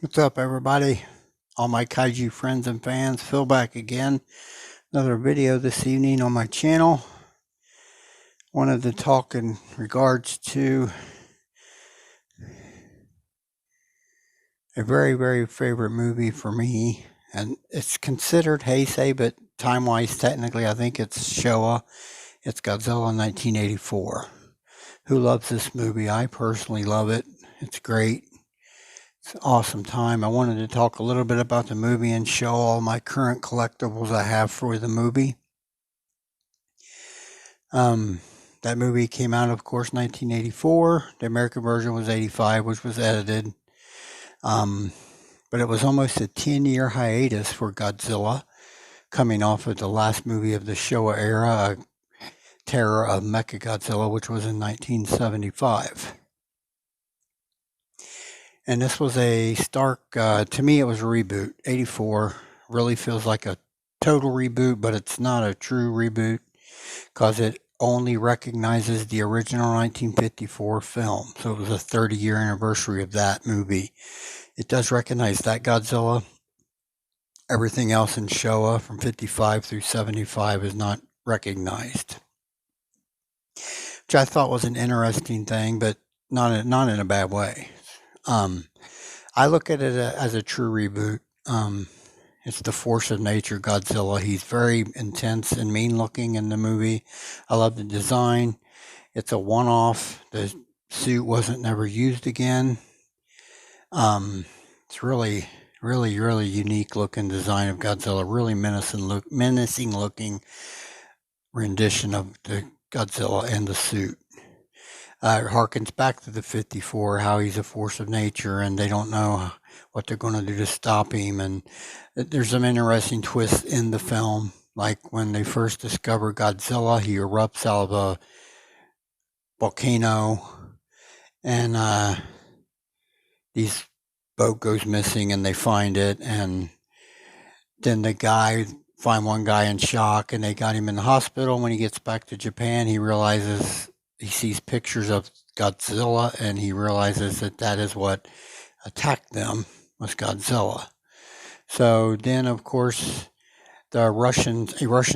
What's up, everybody? All my kaiju friends and fans, Phil back again. Another video this evening on my channel. Wanted to talk in regards to a very, very favorite movie for me. And it's considered Heisei, but time-wise, technically, I think it's Showa. It's Godzilla 1984. Who loves this movie? I personally love it. It's great. It's an awesome time. I wanted to talk a little bit about the movie and show all my current collectibles I have for the movie. That movie came out, of course, 1984. The American version was 85, which was edited. But it was almost a 10-year hiatus for Godzilla, coming off of the last movie of the Showa era, Terror of Mechagodzilla, which was in 1975. And this was a stark, to me it was a reboot. 84 really feels like a total reboot, but it's not a true reboot because it only recognizes the original 1954 film. So it was a 30-year anniversary of that movie. It does recognize that Godzilla. Everything else in Showa from 55 through 75 is not recognized, which I thought was an interesting thing, but not in a bad way. I look at it as a true reboot. It's the force of nature Godzilla. He's very intense and mean looking in the movie. I love the design. It's a one-off. The suit wasn't never used again. It's really unique looking design of Godzilla. Really menacing looking rendition of the Godzilla and the suit. It harkens back to the 54, how he's a force of nature and they don't know what they're going to do to stop him. And there's some interesting twists in the film, like when they first discover Godzilla, he erupts out of a volcano and this boat goes missing and they find it, and then find one guy in shock and they got him in the hospital. When he gets back to Japan, he sees pictures of Godzilla and he realizes that is what attacked them, was Godzilla. So then, of course, a Russian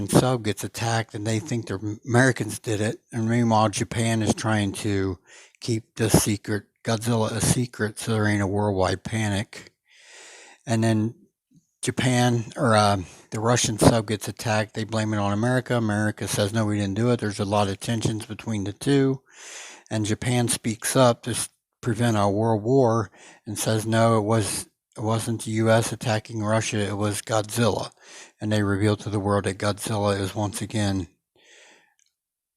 sub gets attacked and they think the Americans did it. And meanwhile, Japan is trying to keep this secret, Godzilla, a secret, so there ain't a worldwide panic. And then the Russian sub gets attacked. They blame it on America. America says, no, we didn't do it. There's a lot of tensions between the two. And Japan speaks up to prevent a world war and says, no, it wasn't the U.S. attacking Russia. It was Godzilla. And they reveal to the world that Godzilla is once again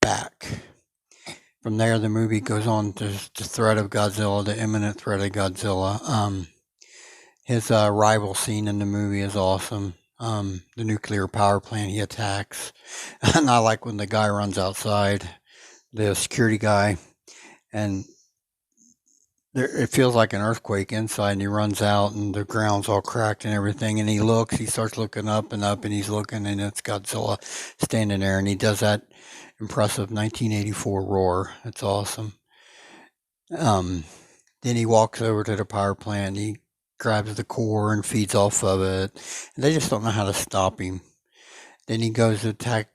back. From there, the movie goes on to the threat of Godzilla, the imminent threat of Godzilla. His rival scene in the movie is awesome. The nuclear power plant he attacks. And I like when the guy runs outside, the security guy, and it feels like an earthquake inside, and he runs out and the ground's all cracked and everything, and he starts looking up, and he's looking, and it's Godzilla standing there, and he does that impressive 1984 roar. It's awesome. Then he walks over to the power plant, he grabs the core and feeds off of it. And they just don't know how to stop him. Then he goes to attack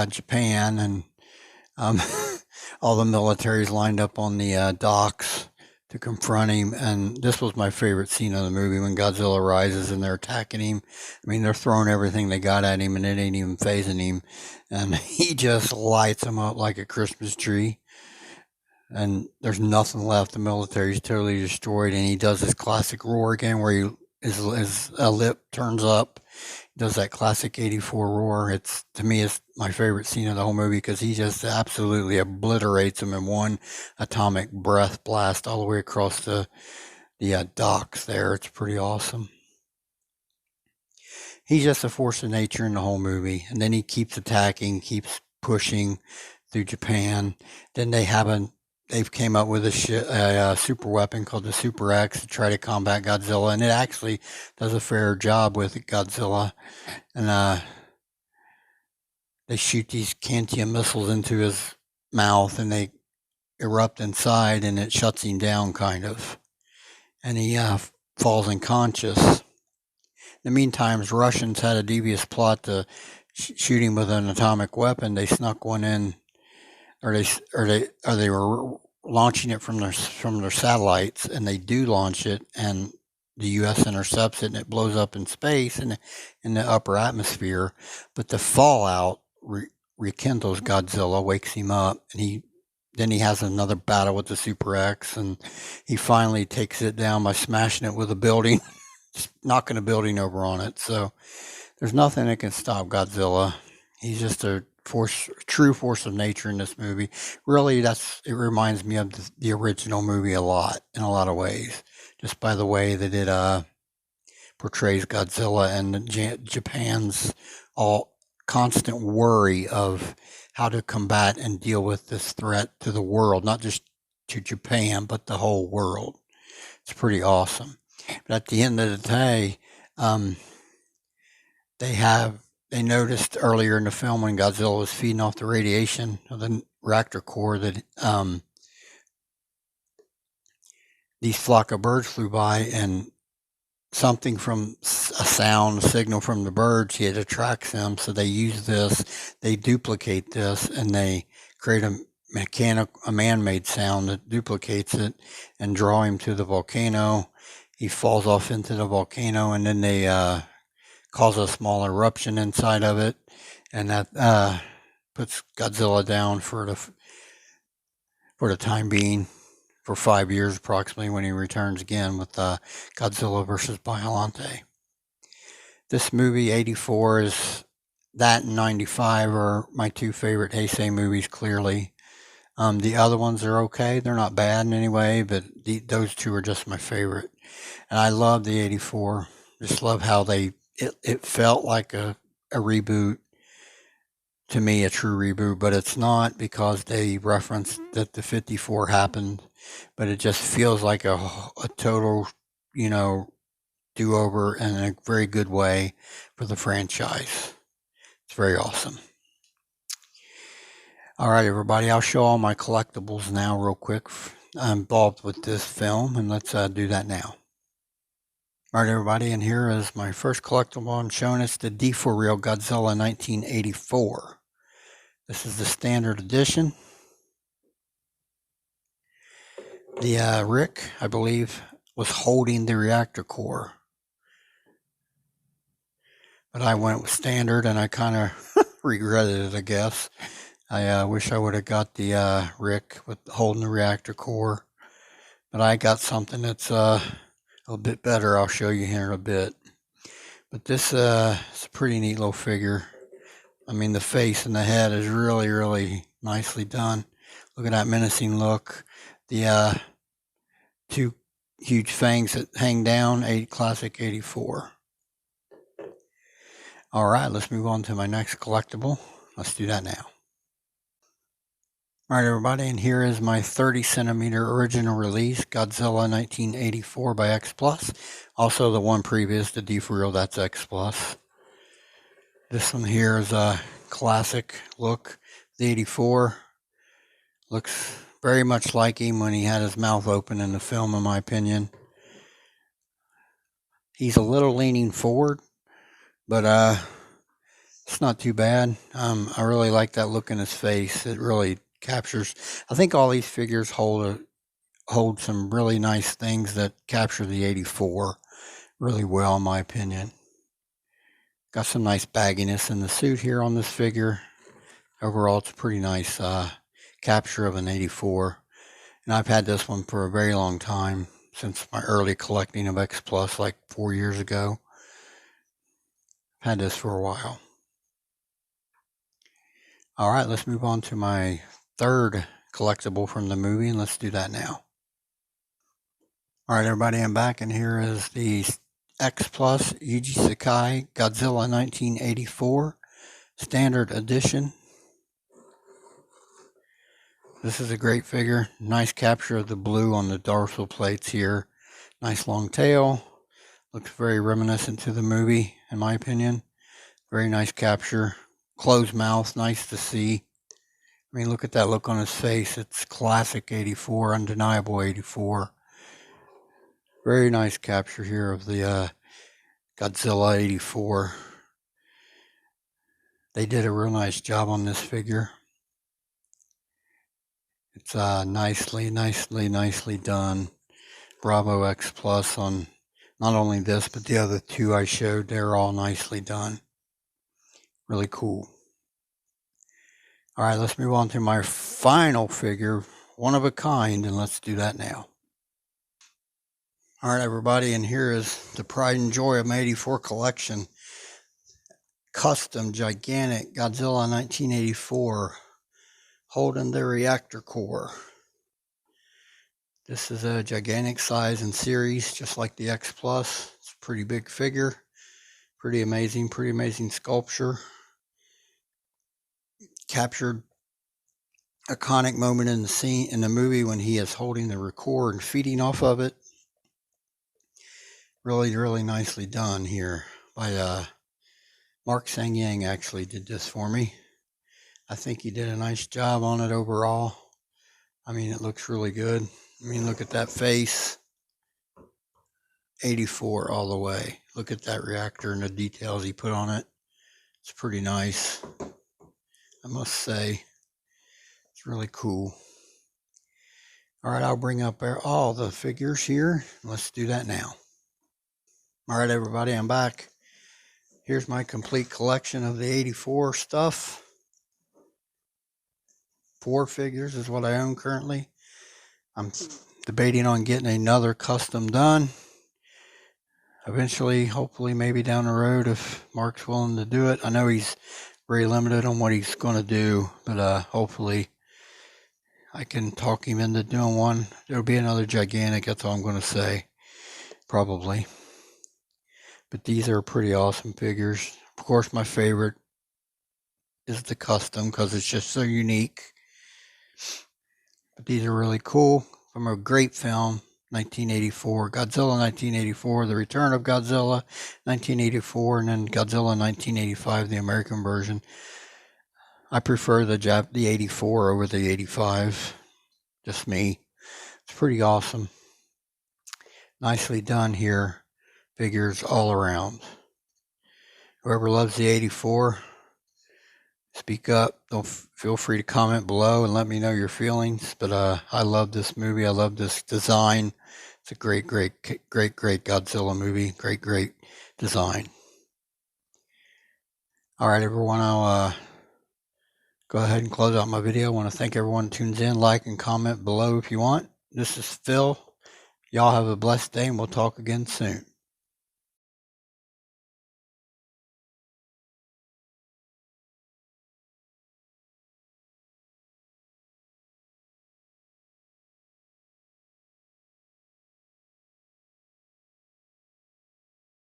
Japan, and all the military's lined up on the docks to confront him. And this was my favorite scene of the movie, when Godzilla rises and they're attacking him. I mean, they're throwing everything they got at him and it ain't even phasing him. And he just lights them up like a Christmas tree. and there's nothing left. The military's totally destroyed, and he does his classic roar again, where his lip turns up. He does that classic '84 roar. It's, to me, it's my favorite scene of the whole movie because he just absolutely obliterates him in one atomic breath blast all the way across the docks there. It's pretty awesome. He's just a force of nature in the whole movie, and then he keeps attacking, keeps pushing through Japan. Then they've came up with a super weapon called the Super X to try to combat Godzilla, and it actually does a fair job with Godzilla. And they shoot these Cantium missiles into his mouth, and they erupt inside, and it shuts him down, kind of. And he falls unconscious. In the meantime, Russians had a devious plot to shoot him with an atomic weapon. They snuck one in, or they were launching it from their satellites, and they do launch it, and the U.S. intercepts it, and it blows up in space and in the upper atmosphere. But the fallout rekindles Godzilla, wakes him up, and then he has another battle with the Super X, and he finally takes it down by smashing it with a building, just knocking a building over on it. So there's nothing that can stop Godzilla. He's just a true force of nature in this movie. Really, it reminds me of the original movie a lot, in a lot of ways, just by the way that it portrays Godzilla and Japan's constant worry of how to combat and deal with this threat to the world, not just to Japan, but the whole world. It's pretty awesome. But at the end of the day, they noticed earlier in the film when Godzilla was feeding off the radiation of the reactor core that these flock of birds flew by, and something from a signal from the birds, it attracts them. So they use this, they duplicate this, and they create a man-made sound that duplicates it and draw him to the volcano. He falls off into the volcano, and then they cause a small eruption inside of it, and that puts Godzilla down for the time being, for 5 years approximately, when he returns again with Godzilla versus Biollante. This movie, '84, that and '95 are my two favorite Heisei movies, clearly. The other ones are okay. They're not bad in any way, but those two are just my favorite. And I love the '84. Just love how it felt like a reboot. To me, a true reboot, but it's not, because they referenced that the '54 happened, but it just feels like a total, do-over in a very good way for the franchise. It's very awesome. All right, everybody, I'll show all my collectibles now real quick. I'm involved with this film, and let's do that now. All right, everybody, and here is my first collectible I'm showing. It's the D4 Real Godzilla 1984. This is the standard edition. The Rick, I believe, was holding the reactor core. But I went with standard, and I kind of regretted it, I guess. I wish I would have got the Rick with holding the reactor core. But I got something that's a bit better. I'll show you here in a bit. But this is a pretty neat little figure. I mean, the face and the head is really, really nicely done. Look at that menacing look. The two huge fangs that hang down, classic '84. All right, let's move on to my next collectible. Let's do that now. All right, everybody, and here is my 30 centimeter original release Godzilla 1984 by X Plus. Also, the one previous, the D4 Real, that's X Plus. This one here is a classic look. The '84 looks very much like him when he had his mouth open in the film, in my opinion. He's a little leaning forward, but it's not too bad. I really like that look in his face. It really captures. I think all these figures hold some really nice things that capture the '84 really well, in my opinion. Got some nice bagginess in the suit here on this figure. Overall, it's a pretty nice capture of an '84. And I've had this one for a very long time, since my early collecting of X Plus, like 4 years ago. I've had this for a while. All right, let's move on to my third collectible from the movie, and let's do that now. All right, everybody, I'm back, and here is the X Plus Yuji Sakai Godzilla 1984 Standard Edition. This is a great figure. Nice capture of the blue on the dorsal plates here. Nice long tail. Looks very reminiscent to the movie, in my opinion. Very nice capture. Closed mouth, nice to see. I mean, look at that look on his face. It's classic 84, undeniable 84. Very nice capture here of the Godzilla 84. They did a real nice job on this figure. It's nicely done. Bravo X Plus on not only this, but the other two I showed. They're all nicely done. Really cool. All right, let's move on to my final figure, one of a kind, and let's do that now. All right, everybody, and here is the pride and joy of my 84 collection. Custom, gigantic Godzilla 1984, holding the reactor core. This is a gigantic size and series, just like the X Plus. It's a pretty big figure. Pretty amazing sculpture. Captured iconic moment in the movie when he is holding the record and feeding off of it. Really nicely done here by Mark Sang-Yang. Actually did this for me. I think he did a nice job on it overall. I mean, it looks really good. I mean, look at that face. 84 all the way. Look at that reactor and the details he put on it. It's pretty nice, I must say. It's really cool. All right, I'll bring up all the figures here. Let's do that now. All right, everybody, I'm back. Here's my complete collection of the 84 stuff. 4 figures is what I own currently. I'm debating on getting another custom done. Eventually, hopefully, maybe down the road, if Mark's willing to do it. I know he's very limited on what he's going to do, but hopefully I can talk him into doing one. There'll be another gigantic, that's all I'm going to say, probably. But these are pretty awesome figures. Of course, my favorite is the custom because it's just so unique. But these are really cool. From a great film, 1984, Godzilla 1984, The Return of Godzilla 1984, and then Godzilla 1985, the American version. I prefer the 84 over the 85. Just me. It's pretty awesome. Nicely done here. Figures all around. Whoever loves the 84, speak up. Don't feel free to comment below and let me know your feelings. But I love this movie. I love this design. It's a great Godzilla movie. Great design. All right, everyone. I'll go ahead and close out my video. I want to thank everyone who tunes in. Like and comment below if you want. This is Phil. Y'all have a blessed day, and we'll talk again soon.